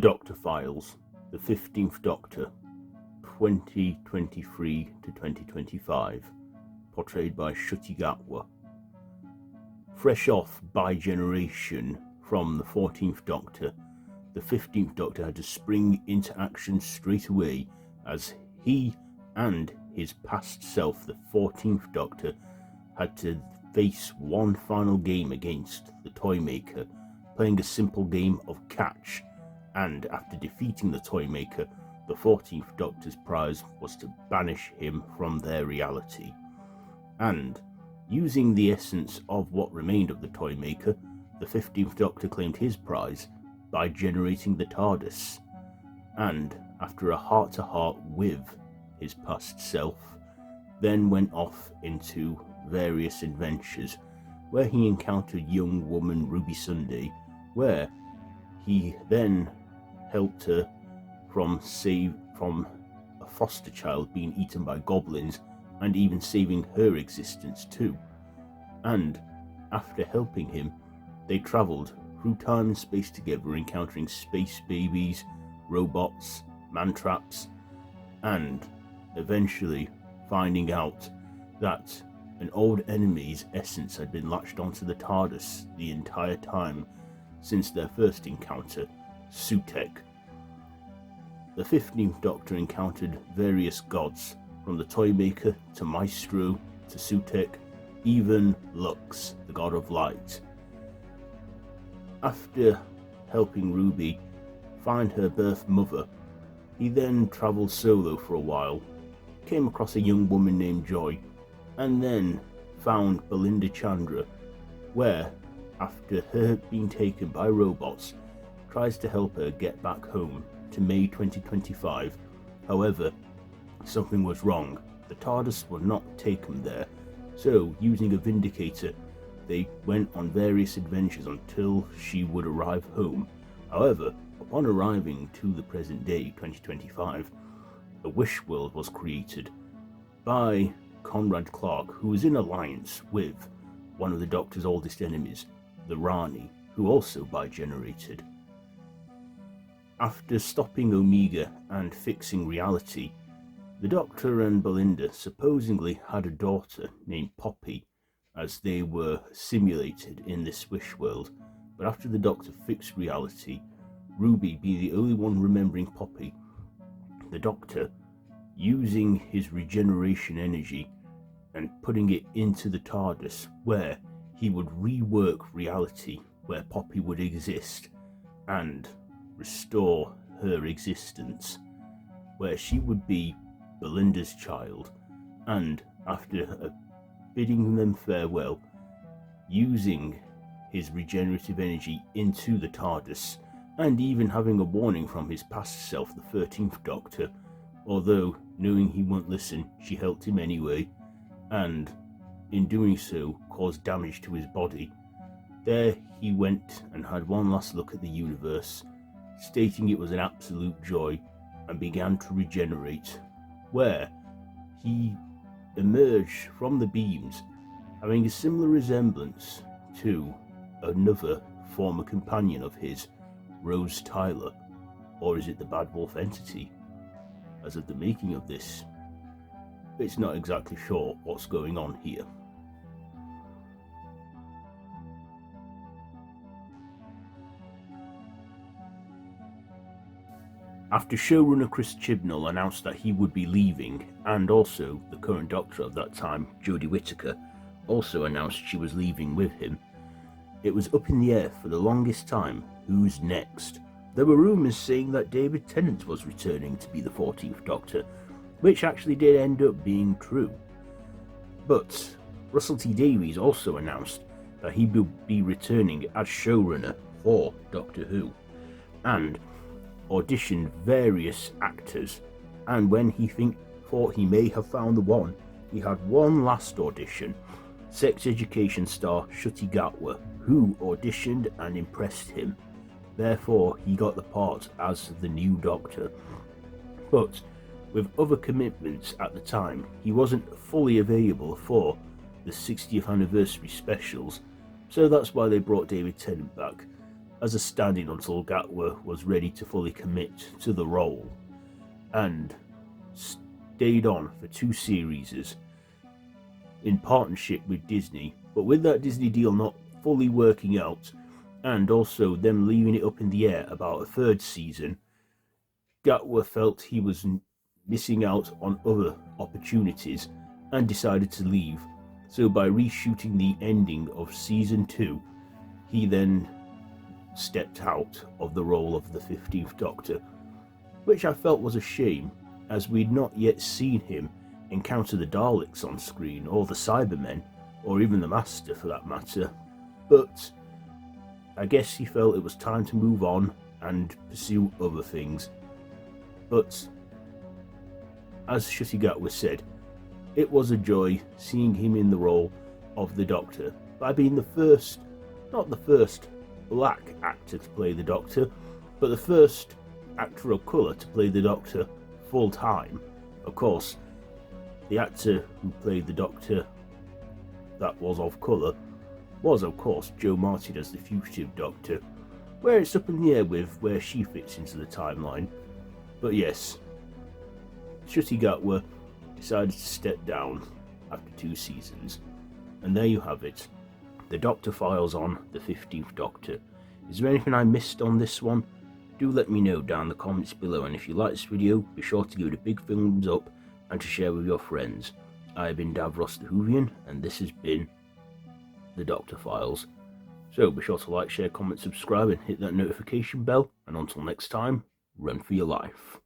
Doctor Files, The 15th Doctor, 2023 to 2025, portrayed by Ncuti Gatwa. Fresh off by generation from the 14th Doctor, the 15th Doctor had to spring into action straight away as he and his past self, the 14th Doctor, had to face one final game against the Toymaker, playing a simple game of catch, and after defeating the Toymaker, the 14th Doctor's prize was to banish him from their reality. And, using the essence of what remained of the Toymaker, the 15th Doctor claimed his prize by generating the TARDIS, and, after a heart-to-heart with his past self, then went off into various adventures, where he encountered young woman Ruby Sunday, where he then helped her from a foster child being eaten by goblins, and even saving her existence too. And after helping him, they travelled through time and space together, encountering space babies, robots, man-traps, and eventually finding out that an old enemy's essence had been latched onto the TARDIS the entire time since their first encounter, Sutekh. The 15th Doctor encountered various gods, from the Toymaker to Maestro to Sutekh, even Lux, the god of light. After helping Ruby find her birth mother, he then travelled solo for a while, came across a young woman named Joy, and then found Belinda Chandra, where, after her being taken by robots, tries to help her get back home to May 2025. However, something was wrong. The TARDIS would not take them there, so using a Vindicator, they went on various adventures until she would arrive home. However, upon arriving to the present day, 2025, a wish world was created by Conrad Clark, who was in alliance with one of the Doctor's oldest enemies, the Rani, who also bi-generated. After stopping Omega and fixing reality, the Doctor and Belinda supposedly had a daughter named Poppy, as they were simulated in this wish world. But after the Doctor fixed reality, Ruby being the only one remembering Poppy, the Doctor, using his regeneration energy and putting it into the TARDIS, where he would rework reality where Poppy would exist and restore her existence, where she would be Belinda's child, and after bidding them farewell, using his regenerative energy into the TARDIS, and even having a warning from his past self, the 13th Doctor, although knowing he won't listen, she helped him anyway, and in doing so caused damage to his body. There he went and had one last look at the universe, stating it was an absolute joy, and began to regenerate, where he emerged from the beams having a similar resemblance to another former companion of his, Rose Tyler, or is it the Bad Wolf entity? As of the making of this, it's not exactly sure what's going on here. After showrunner Chris Chibnall announced that he would be leaving, and also the current Doctor of that time, Jodie Whittaker, also announced she was leaving with him, it was up in the air for the longest time who's next. There were rumours saying that David Tennant was returning to be the 14th Doctor, which actually did end up being true. But Russell T Davies also announced that he would be returning as showrunner for Doctor Who, and auditioned various actors, and when he thought he may have found the one, he had one last audition, sex education star Ncuti Gatwa, who auditioned and impressed him. Therefore, he got the part as the new Doctor. But with other commitments at the time, he wasn't fully available for the 60th anniversary specials, so that's why they brought David Tennant back. as a stand-in until Gatwa was ready to fully commit to the role, and stayed on for 2 series in partnership with Disney. But with that Disney deal not fully working out, and also them leaving it up in the air about a 3rd season, Gatwa felt he was missing out on other opportunities and decided to leave. So by reshooting the ending of season 2, he then stepped out of the role of the 15th Doctor, which I felt was a shame, as we'd not yet seen him encounter the Daleks on screen, or the Cybermen, or even the Master for that matter. But I guess he felt it was time to move on and pursue other things. But as Ncuti Gatwa said, it was a joy seeing him in the role of the Doctor, by being the first, not the first black actor to play the Doctor, but the first actor of colour to play the Doctor full time. Of course, the actor who played the Doctor that was of colour was, of course, Jo Martin as the Fugitive Doctor, where it's up in the air with where she fits into the timeline. But yes, Ncuti Gatwa decided to step down after 2 seasons, and there you have it, the Doctor Files on the 15th Doctor. Is there anything I missed on this one? Do let me know down in the comments below, and if you like this video, be sure to give it a big thumbs up and to share with your friends. I have been Davros the Whovian, and this has been the Doctor Files. So be sure to like, share, comment, subscribe, and hit that notification bell, and until next time, run for your life.